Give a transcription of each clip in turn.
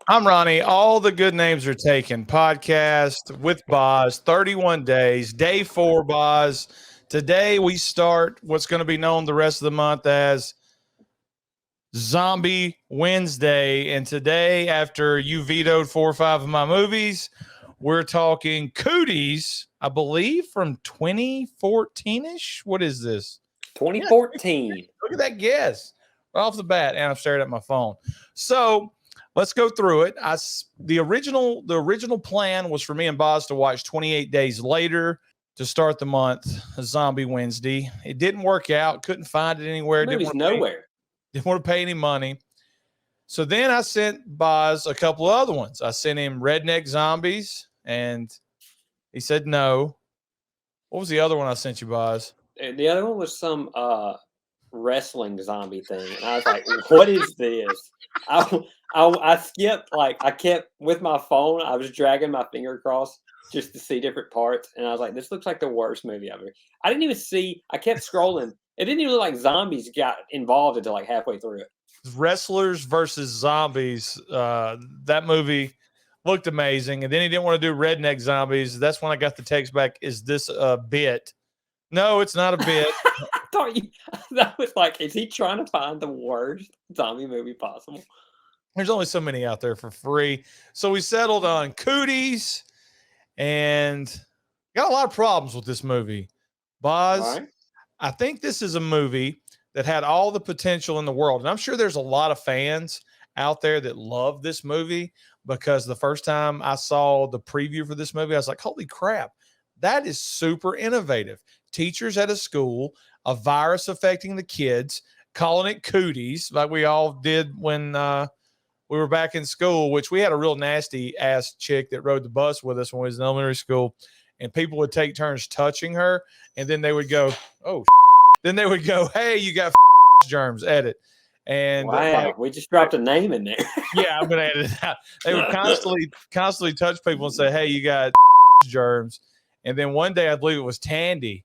I'm Ronnie. All the good names are taken. Podcast with Boz, 31 days, day 4, Boz. Today we start what's going to be known the rest of the month as Zombie Wednesday. And today, after you vetoed 4 or 5 of my movies, we're talking Cooties, I believe from 2014-ish. What is this? 2014. Look at that guess right off the bat, and I'm staring at my phone. So let's go through it. The original plan was for me and Boz to watch 28 Days Later to start the month, Zombie Wednesday. It didn't work out. Couldn't find it anywhere. Movie's nowhere. Didn't want to pay any money. So then I sent Boz a couple of other ones. I sent him Redneck Zombies, and he said no. What was the other one I sent you, Boz? The other one was some wrestling zombie thing, and I was like, "What is this?" I skipped, I kept with my phone. I was dragging my finger across just to see different parts, and I was like, "This looks like the worst movie ever." I didn't even see. I kept scrolling. It didn't even look like zombies got involved until like halfway through it. Wrestlers versus Zombies. That movie looked amazing, and then he didn't want to do Redneck Zombies. That's when I got the text back. Is this a bit? No, it's not a bit. I thought that was like, is he trying to find the worst zombie movie possible? There's only so many out there for free. So we settled on Cooties and got a lot of problems with this movie. Boz, Right. I think this is a movie that had all the potential in the world. And I'm sure there's a lot of fans out there that love this movie because the first time I saw the preview for this movie, I was like, holy crap, that is super innovative. Teachers at a school, a virus affecting the kids, calling it Cooties, like we all did when we were back in school, which we had a real nasty ass chick that rode the bus with us when we was in elementary school, and people would take turns touching her, and then they would go, oh, then they would go, hey, you got germs, edit. And wow, we just dropped a name in there. yeah, I'm gonna edit it out. They would constantly touch people and say, hey, you got germs. And then one day, I believe it was Tandy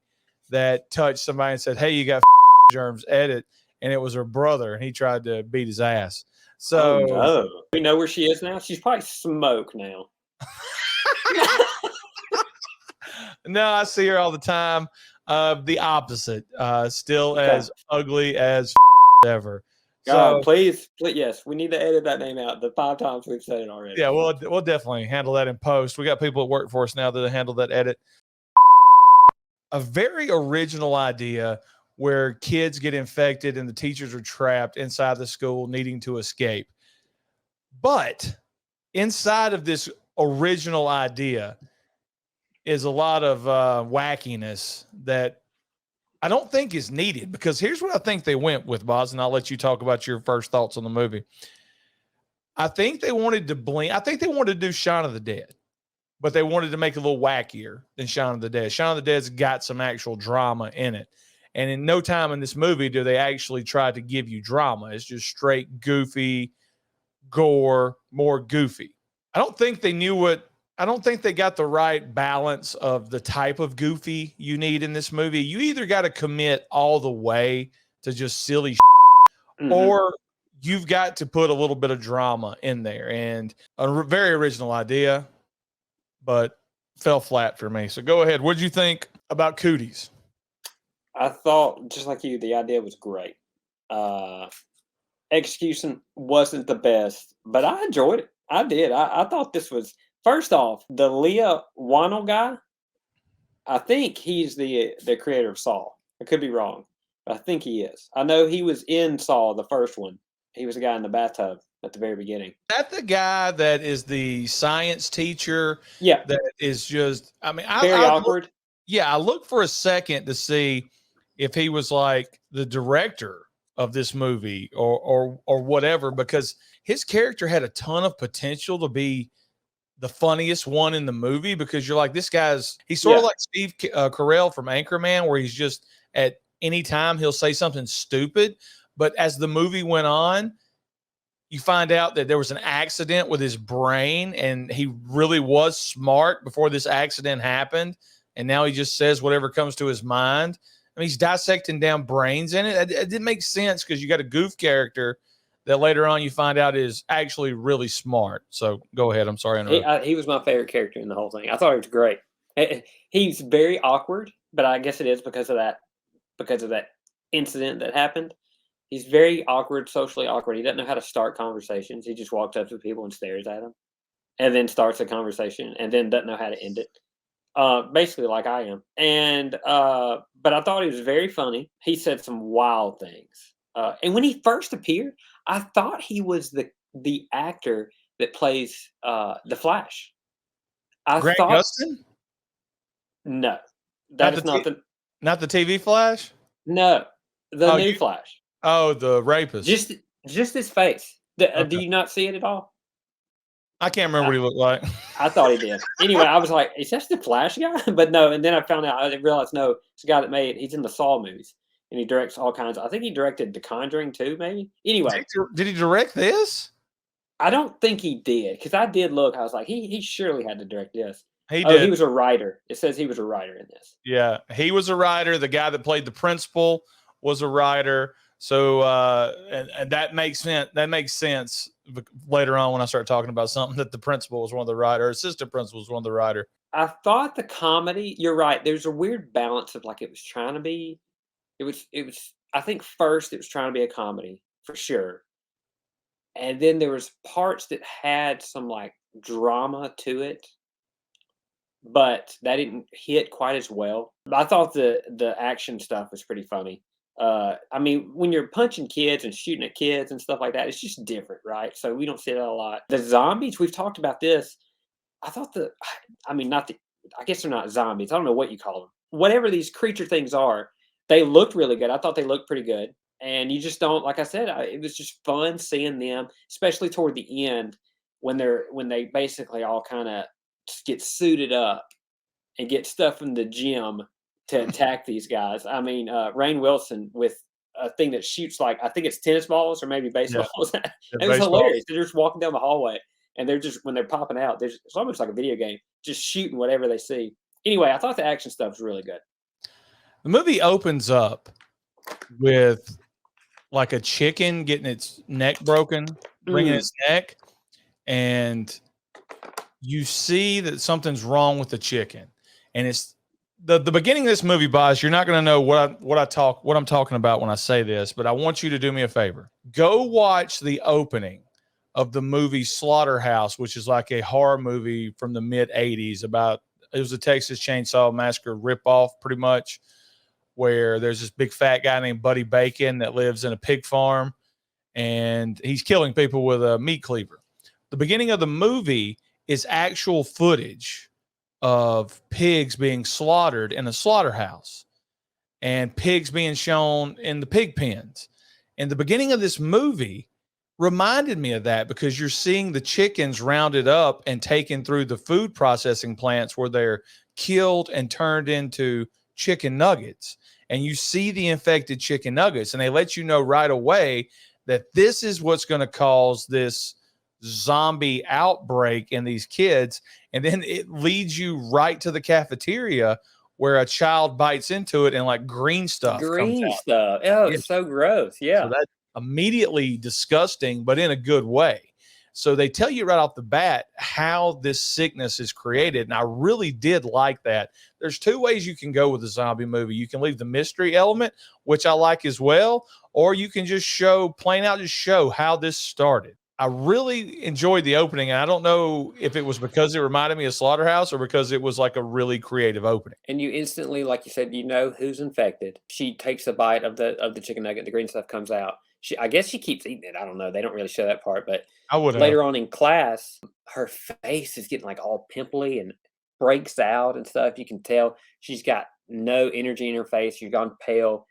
that touched somebody and said, hey, you got germs, edit. And it was her brother, and he tried to beat his ass. So, no. We know where she is now. She's probably smoke now. No, I see her all the time. The opposite, still Okay. as ugly as ever. God, So, please, yes, we need to edit that name out. The 5 times we've said it already. yeah, we'll definitely handle that in post. We got people that work for us now that handle that edit. A very original idea where kids get infected and the teachers are trapped inside the school needing to escape. But inside of this original idea is a lot of wackiness that I don't think is needed, because here's what I think they went with, Boz, and I'll let you talk about your first thoughts on the movie. I think they wanted to blend. I think they wanted to do Shaun of the Dead, but they wanted to make it a little wackier than Shaun of the Dead. Shaun of the Dead's got some actual drama in it. And in no time in this movie do they actually try to give you drama. It's just straight goofy, gore, more goofy. I don't think they got the right balance of the type of goofy you need in this movie. You either got to commit all the way to just silly or you've got to put a little bit of drama in there. And a very original idea, but fell flat for me. So go ahead. What did you think about Cooties? I thought, just like you, the idea was great. Execution wasn't the best, but I enjoyed it. I did. I thought this was, first off, the Leah Whannell guy. I think he's the creator of Saw. I could be wrong, but I think he is. I know he was in Saw, the first one. He was the guy in the bathtub at the very beginning. Is that the guy that is the science teacher? Yeah. That is just, I mean, Very awkward. I looked for a second to see if he was like the director of this movie or whatever, because his character had a ton of potential to be the funniest one in the movie, because you're like, he's sort of like Steve Carell from Anchorman, where he's just at any time he'll say something stupid. But as the movie went on, you find out that there was an accident with his brain and he really was smart before this accident happened. And now he just says whatever comes to his mind. I mean, he's dissecting down brains in it. It didn't make sense because you got a goof character that later on you find out is actually really smart. So go ahead. I'm sorry. He was my favorite character in the whole thing. I thought he was great. He's very awkward, but I guess it is because of that incident that happened. He's very awkward, socially awkward. He doesn't know how to start conversations. He just walks up to people and stares at them, and then starts a conversation, and then doesn't know how to end it. Basically like I am. And but I thought he was very funny. He said some wild things. And when he first appeared, I thought he was the actor that plays the Flash. I Grant thought Gustin? no, that is not not the TV Flash. No, the new Flash. Oh, the rapist. Just his face. Do you not see it at all? I can't remember what he looked like. I thought he did. Anyway, I was like, is that the Flash guy? But no, and then I found out, I didn't realize, no, it's the guy that he's in the Saw movies. And he directs all kinds I think he directed The Conjuring too, maybe? Anyway. Did he direct this? I don't think he did, because I did look. I was like, he surely had to direct this. He did. He was a writer. It says he was a writer in this. Yeah, he was a writer. The guy that played the principal was a writer. So, and that makes sense. That makes sense later on when I start talking about something that the principal was one of the writer, assistant principal was one of the writer. I thought the comedy. You're right. There's a weird balance of like it was trying to be. It was. I think first it was trying to be a comedy for sure, and then there was parts that had some like drama to it, but that didn't hit quite as well. I thought the action stuff was pretty funny. I mean, when you're punching kids and shooting at kids and stuff like that, it's just different, right? So we don't see that a lot. The zombies, we've talked about this. I thought I guess they're not zombies. I don't know what you call them. Whatever these creature things are, they looked really good. I thought they looked pretty good. And you just don't, like I said, it was just fun seeing them, especially toward the end when they basically all kind of get suited up and get stuff in the gym to attack these guys. I mean, Rainn Wilson with a thing that shoots like, I think it's tennis balls or maybe baseballs. Yeah. It was hilarious. They're just walking down the hallway and they're just, when they're popping out, it's almost like a video game, just shooting whatever they see. Anyway, I thought the action stuff was really good. The movie opens up with like a chicken getting its neck broken, bringing its neck, and you see that something's wrong with the chicken. And it's the beginning of this movie, boss. You're not going to know what I'm talking about when I say this, but I want you to do me a favor. Go watch the opening of the movie Slaughterhouse, which is like a horror movie from the mid 80s it was a Texas Chainsaw Massacre ripoff, pretty much, where there's this big fat guy named Buddy Bacon that lives in a pig farm, and he's killing people with a meat cleaver. The beginning of the movie is actual footage of pigs being slaughtered in a slaughterhouse and pigs being shown in the pig pens. And the beginning of this movie reminded me of that, because you're seeing the chickens rounded up and taken through the food processing plants where they're killed and turned into chicken nuggets. And you see the infected chicken nuggets, and they let you know right away that this is what's going to cause this zombie outbreak in these kids. And then it leads you right to the cafeteria where a child bites into it and like green stuff comes out. Oh, it's so gross. Yeah. So that's immediately disgusting, but in a good way. So they tell you right off the bat how this sickness is created. And I really did like that. There's two ways you can go with a zombie movie. You can leave the mystery element, which I like as well, or you can just show how this started. I really enjoyed the opening, and I don't know if it was because it reminded me of Slaughterhouse or because it was like a really creative opening. And you instantly, like you said, you know who's infected. She takes a bite of the chicken nugget, the green stuff comes out. I guess she keeps eating it. I don't know. They don't really show that part, but later on in class, her face is getting like all pimply and breaks out and stuff. You can tell she's got no energy in her face. She's gone pale,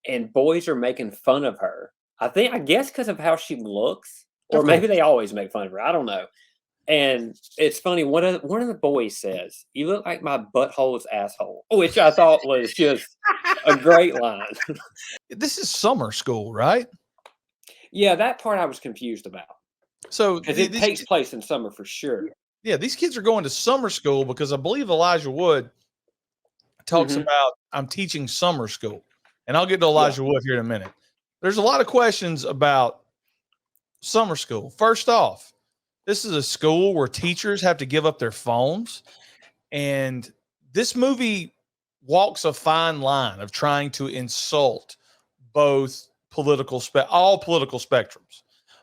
and boys are making fun of her. I guess because of how she looks. Or maybe they always make fun of her. I don't know. And it's funny. One of the boys says, "You look like my butthole's asshole," which I thought was just a great line. This is summer school, right? Yeah, that part I was confused about. So because it takes place in summer for sure. Yeah, these kids are going to summer school because I believe Elijah Wood talks about I'm teaching summer school. And I'll get to Elijah Wood here in a minute. There's a lot of questions about Summer school. First off, this is a school where teachers have to give up their phones. And this movie walks a fine line of trying to insult both all political spectrums.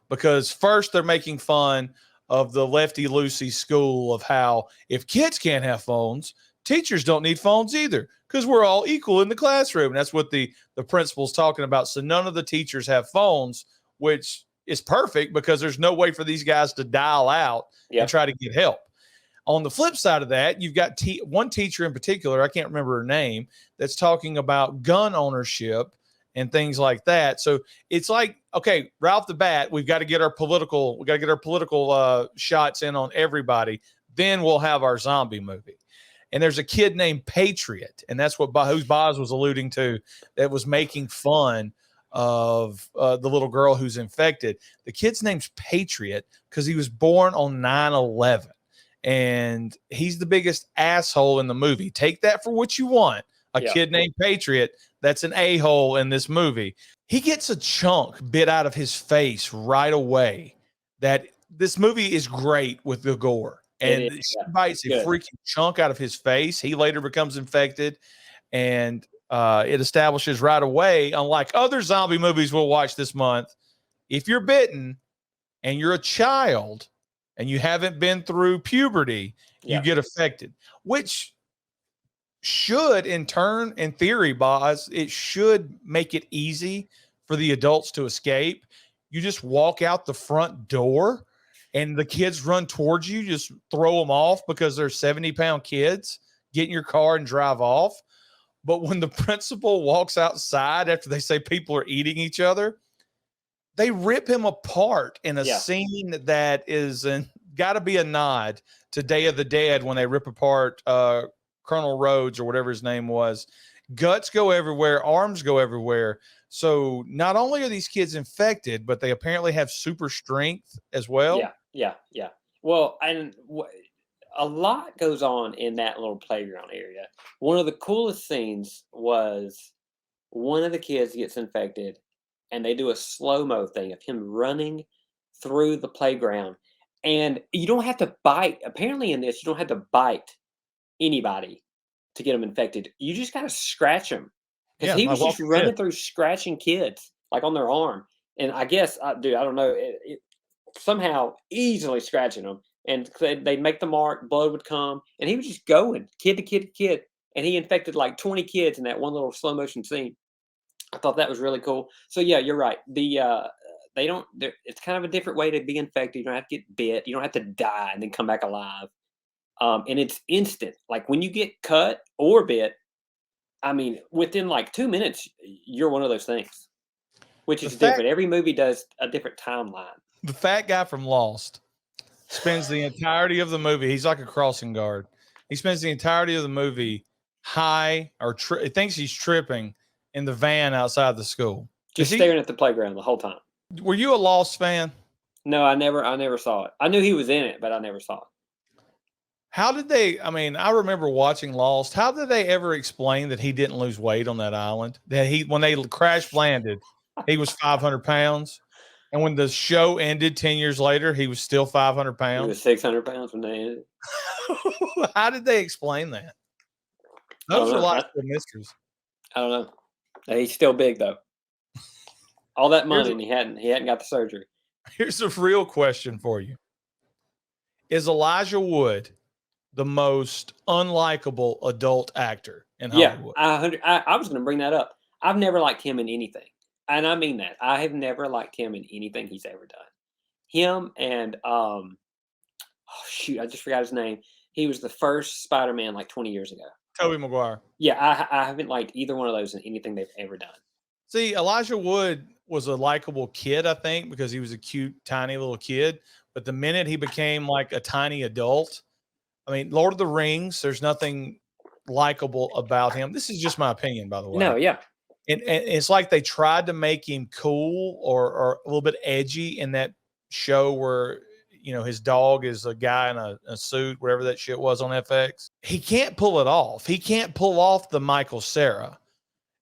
Because first they're making fun of the lefty loosey school of how if kids can't have phones, teachers don't need phones either because we're all equal in the classroom. And that's what the principal's talking about. So none of the teachers have phones, which is perfect because there's no way for these guys to dial out and try to get help. On the flip side of that, you've got one teacher in particular, I can't remember her name, that's talking about gun ownership and things like that. So it's like, okay, right off the bat, we got to get our political shots in on everybody. Then we'll have our zombie movie. And there's a kid named Patriot, and that's what who Boz was alluding to, that was making fun of the little girl who's infected. The kid's name's Patriot because he was born on 9/11. And he's the biggest asshole in the movie. Take that for what you want. A kid named Patriot, that's an a-hole in this movie. He gets a chunk bit out of his face right away. That this movie is great with the gore. And she bites a freaking chunk out of his face. He later becomes infected. And it establishes right away, unlike other zombie movies we'll watch this month, if you're bitten and you're a child and you haven't been through puberty, you get affected, which should, in turn, in theory, Boz, it should make it easy for the adults to escape. You just walk out the front door and the kids run towards you, just throw them off because they're 70-pound kids. Get in your car and drive off. But when the principal walks outside after they say people are eating each other, they rip him apart in a scene that is got to be a nod to Day of the Dead when they rip apart Colonel Rhodes or whatever his name was. Guts go everywhere, arms go everywhere. So not only are these kids infected, but they apparently have super strength as well. Yeah. Well, and a lot goes on in that little playground area. One of the coolest scenes was one of the kids gets infected, and they do a slow-mo thing of him running through the playground. And you don't have to bite. Apparently in this, you don't have to bite anybody to get them infected. You just got to scratch them. Because he was just running through scratching kids, like on their arm. And I guess, I don't know, it somehow easily scratching them. And they'd make the mark, blood would come, and he was just going, kid to kid to kid. And he infected like 20 kids in that one little slow-motion scene. I thought that was really cool. So yeah, you're right. It's kind of a different way to be infected. You don't have to get bit. You don't have to die and then come back alive. And it's instant. Like when you get cut or bit, I mean, within like 2 minutes, you're one of those things, which is different. Every movie does a different timeline. The fat guy from Lost spends the entirety of the movie. He's like a crossing guard. He spends the entirety of the movie high or thinks he's tripping in the van outside the school. Just staring at the playground the whole time. Were you a Lost fan? No, I never saw it. I knew he was in it, but I never saw it. How did they, I mean, I remember watching Lost. How did they ever explain that he didn't lose weight on that island? That when they crash landed, he was 500 pounds. And when the show ended 10 years later, he was still 500 pounds. He was 600 pounds when they ended. How did they explain that? Those are lots of mysteries. I don't know. He's still big though. All that money, and he hadn't got the surgery. Here's a real question for you: is Elijah Wood the most unlikable adult actor in Hollywood? Yeah, I was going to bring that up. I've never liked him in anything, and I mean that. I have never liked him in anything he's ever done. Him and oh shoot, I just forgot his name. He was the first Spider-Man like 20 years ago. Tobey Maguire. Yeah, I haven't liked either one of those in anything they've ever done. See, Elijah Wood was a likable kid, I think, because he was a cute, tiny little kid. But the minute he became like a tiny adult, I mean, Lord of the Rings, there's nothing likable about him. This is just my opinion, by the way. No, yeah. And it's like they tried to make him cool or a little bit edgy in that show where, you know, his dog is a guy in a suit, whatever that shit was on FX. He can't pull it off. He can't pull off the Michael Cera.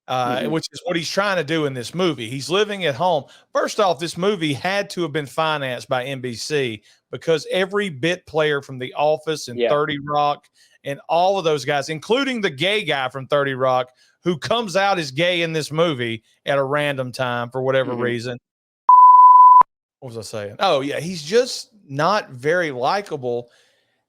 which is what he's trying to do in this movie. He's living at home. First off, this movie had to have been financed by NBC because every bit player from The Office and 30 Rock and all of those guys, including the gay guy from 30 Rock, who comes out as gay in this movie at a random time for whatever reason. What was I saying? Oh, yeah. He's just not very likable.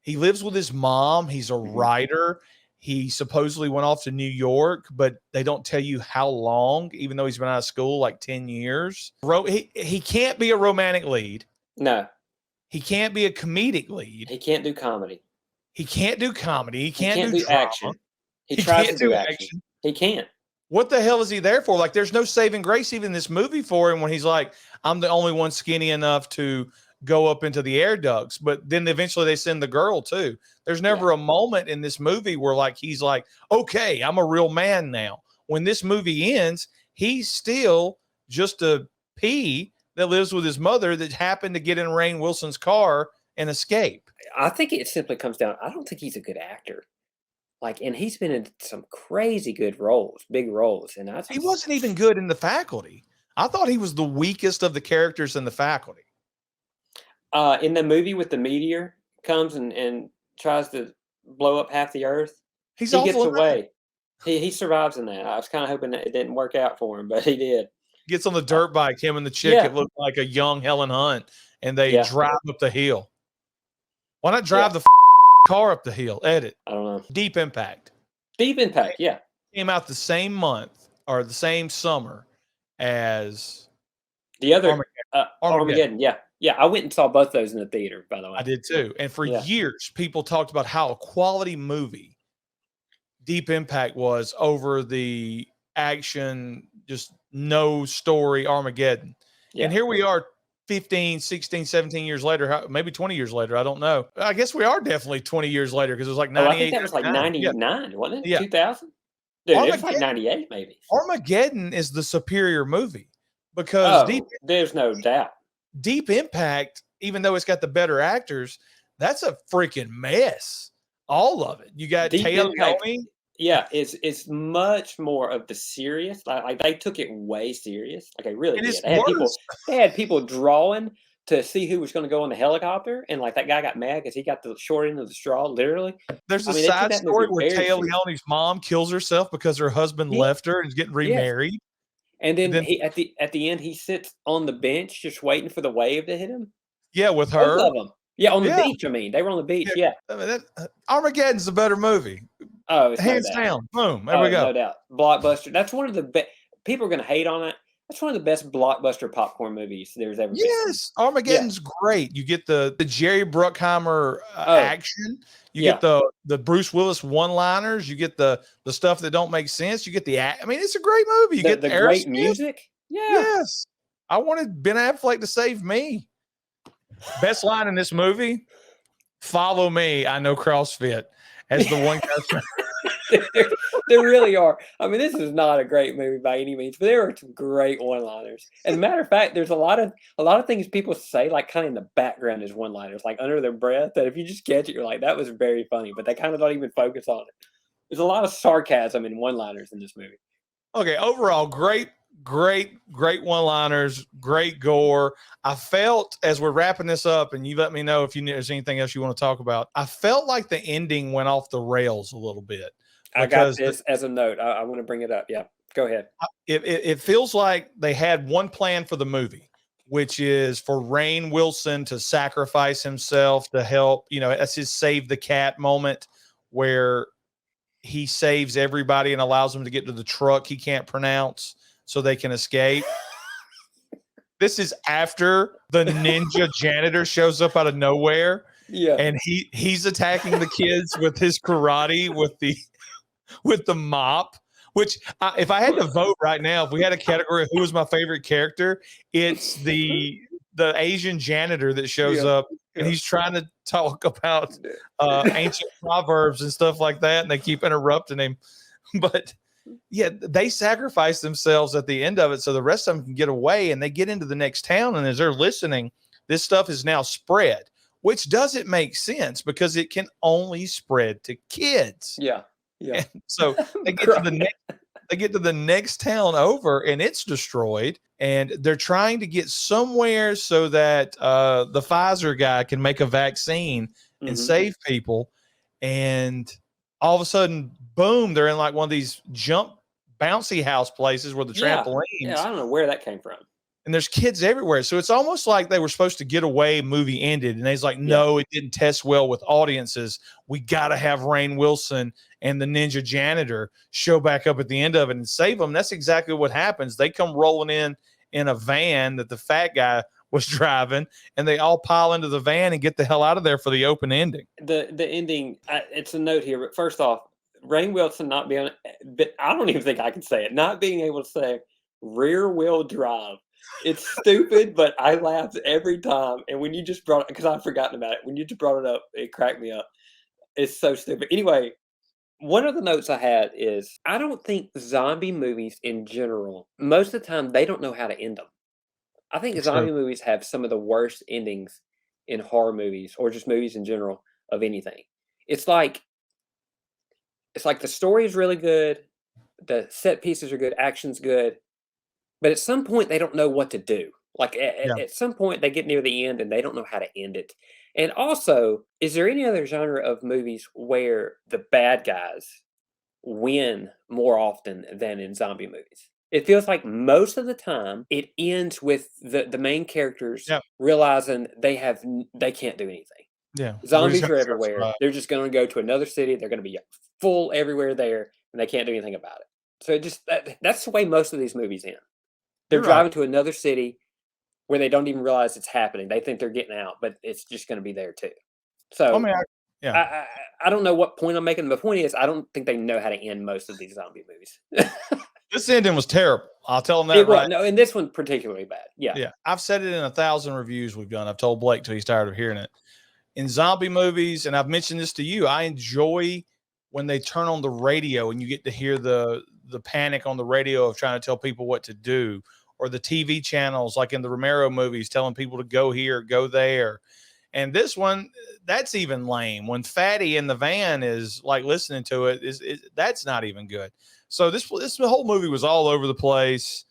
He lives with his mom. He's a writer. He supposedly went off to New York, but they don't tell you how long, even though he's been out of school like 10 years. He can't be a romantic lead. No. He can't be a comedic lead. He can't do comedy. He can't do comedy. He can't do drama. action. He tries to do action. He can't. What the hell is he there for? Like, there's no saving grace even in this movie for him when he's like, I'm the only one skinny enough to go up into the air ducts. But then eventually they send the girl too. There's never a moment in this movie where like he's like, okay, I'm a real man now. When this movie ends, he's still just a pea that lives with his mother that happened to get in Rainn Wilson's car and escape. I think it simply comes down, I don't think he's a good actor. Like, and he's been in some crazy good roles, big roles. And he wasn't even good in The Faculty. I thought he was the weakest of the characters in The Faculty. In the movie with the meteor comes and tries to blow up half the earth, he gets away. He survives in that. I was kind of hoping that it didn't work out for him, but he did. Gets on the dirt bike, him and the chick. It looked like a young Helen Hunt, and they drive up the hill. Why not drive the car up the hill? Edit. I don't know. Deep Impact. Deep Impact, yeah. Came out the same month or the same summer as the other Armageddon. Yeah. Yeah, I went and saw both those in the theater, by the way. I did too. And for years, people talked about how a quality movie Deep Impact was over the action, just no story Armageddon. Yeah. And here we are 15, 16, 17 years later, maybe 20 years later. I don't know. I guess we are definitely 20 years later because it was like 98. I think that was like 99, wasn't it? 2000? Dude, it was like 98 maybe. Armageddon is the superior movie because there's no doubt. Deep Impact, even though it's got the better actors, that's a freaking mess. All of it. You got Taylor Leone. Yeah, it's much more of the serious. Like they took it way serious. Like they really did. They had people drawing to see who was going to go on the helicopter, and like that guy got mad because he got the short end of the straw. Literally, there's a side story where Taylor Leone's mom kills herself because her husband left her and is getting remarried. And then he at the end he sits on the bench just waiting for the wave to hit him. Yeah, with her. Both of them. Yeah, on the beach. I mean, they were on the beach. Yeah. I mean, Armageddon's a better movie. Oh, hands down. Boom. There we go. No doubt. Blockbuster. That's one of the best. People are going to hate on it. That's one of the best blockbuster popcorn movies there's ever been. Yes, Armageddon's great. You get the Jerry Bruckheimer action. You get the Bruce Willis one-liners. You get the stuff that don't make sense. You get I mean, it's a great movie. You get the great music. Yeah. Yes. I wanted Ben Affleck to save me. Best line in this movie: "Follow me. I know CrossFit." As the one guy. There really are. I mean, this is not a great movie by any means, but there are some great one-liners. As a matter of fact, there's a lot of things people say, like kind of in the background as one-liners, like under their breath, that if you just catch it, you're like, that was very funny, but they kind of don't even focus on it. There's a lot of sarcasm and one-liners in this movie. Okay, overall, great one-liners, great gore. I felt, as we're wrapping this up, and you let me know if there's anything else you want to talk about, I felt like the ending went off the rails a little bit. I got this as a note. I want to bring it up. Yeah, go ahead. It feels like they had one plan for the movie, which is for Rainn Wilson to sacrifice himself to help, that's his save the cat moment where he saves everybody and allows them to get to the truck he can't pronounce so they can escape. This is after the ninja janitor shows up out of nowhere. Yeah. And he's attacking the kids with his karate with the mop, which if I had to vote right now, if we had a category of who was my favorite character, it's the Asian janitor that shows up and he's trying to talk about ancient proverbs and stuff like that. And they keep interrupting him. But yeah, they sacrifice themselves at the end of it so the rest of them can get away, and they get into the next town. And as they're listening, this stuff is now spread, which doesn't make sense because it can only spread to kids. Yeah. Yeah. And so they get to the next They get to the next town over and it's destroyed. And they're trying to get somewhere so that the Pfizer guy can make a vaccine and save people. And all of a sudden, boom, they're in like one of these jump bouncy house places where the trampolines. Yeah, I don't know where that came from. And there's kids everywhere. So it's almost like they were supposed to get away, movie ended. And they's like, no, it didn't test well with audiences. We got to have Rainn Wilson and the ninja janitor show back up at the end of it and save them. That's exactly what happens. They come rolling in a van that the fat guy was driving, and they all pile into the van and get the hell out of there for the open ending. The ending, it's a note here, but first off, Rainn Wilson not being, but I don't even think I can say it, not being able to say rear wheel drive. It's stupid, but I laughed every time. And when you just brought it, because I've forgotten about it, when you just brought it up, it cracked me up. It's so stupid. Anyway, one of the notes I had is I don't think zombie movies in general, most of the time, they don't know how to end them. I think zombie movies have some of the worst endings in horror movies or just movies in general of anything. It's like the story is really good, the set pieces are good, action's good, but at some point they don't know what to do. Like at some point they get near the end and they don't know how to end it. And also, is there any other genre of movies where the bad guys win more often than in zombie movies? It feels like most of the time it ends with the main characters realizing they can't do anything. Yeah, zombies are everywhere. They're just going to go to another city. They're going to be full everywhere there, and they can't do anything about it. So it just that's the way most of these movies end. They're driving to another city where they don't even realize it's happening. They think they're getting out, but it's just going to be there too. So I don't know what point I'm making. The point is, I don't think they know how to end most of these zombie movies. This ending was terrible. I'll tell them that right. No, and this one particularly bad. Yeah. Yeah. I've said it in 1,000 reviews we've done. I've told Blake till he's tired of hearing it. In zombie movies, and I've mentioned this to you, I enjoy when they turn on the radio and you get to hear the panic on the radio of trying to tell people what to do, or the TV channels like in the Romero movies telling people to go here, go there. And this one, that's even lame. When Fatty in the van is like listening to it, that's not even good. So this whole movie was all over the place.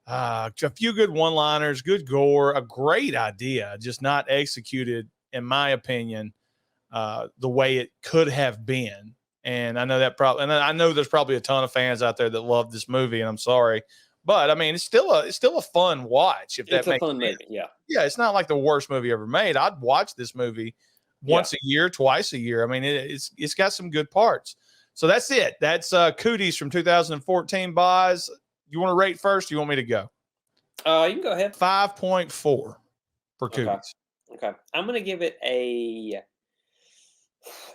A few good one-liners, good gore, a great idea, just not executed, in my opinion, the way it could have been. And I know I know there's probably a ton of fans out there that love this movie, and I'm sorry, but I mean, it's still a fun watch. If it's a fun movie, yeah. It's not like the worst movie ever made. I'd watch this movie once a year, twice a year. I mean, it's got some good parts. So that's it. That's Cooties from 2014. Boz, you want to rate first? Or you want me to go? You can go ahead. 5.4 for Cooties. Okay. I'm going to give it a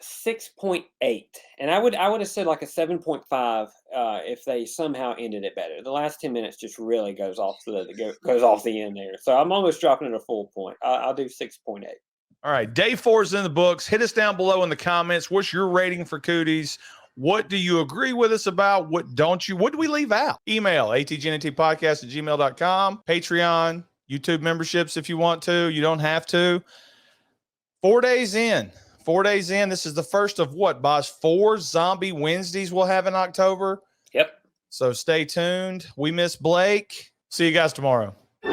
6.8, and I would have said like a 7.5 if they somehow ended it better. The last 10 minutes just really goes off the end there. So I'm almost dropping it a full point. I'll do 6.8. All right, day 4 is in the books. Hit us down below in the comments. What's your rating for Cooties? What do you agree with us about? What don't you? What do we leave out? Email atgnntpodcast@gmail.com. Patreon, YouTube memberships if you want to. You don't have to. 4 days in. 4 days in. This is the first of what, Boz? 4 Zombie Wednesdays we'll have in October. Yep. So stay tuned. We miss Blake. See you guys tomorrow. Peace.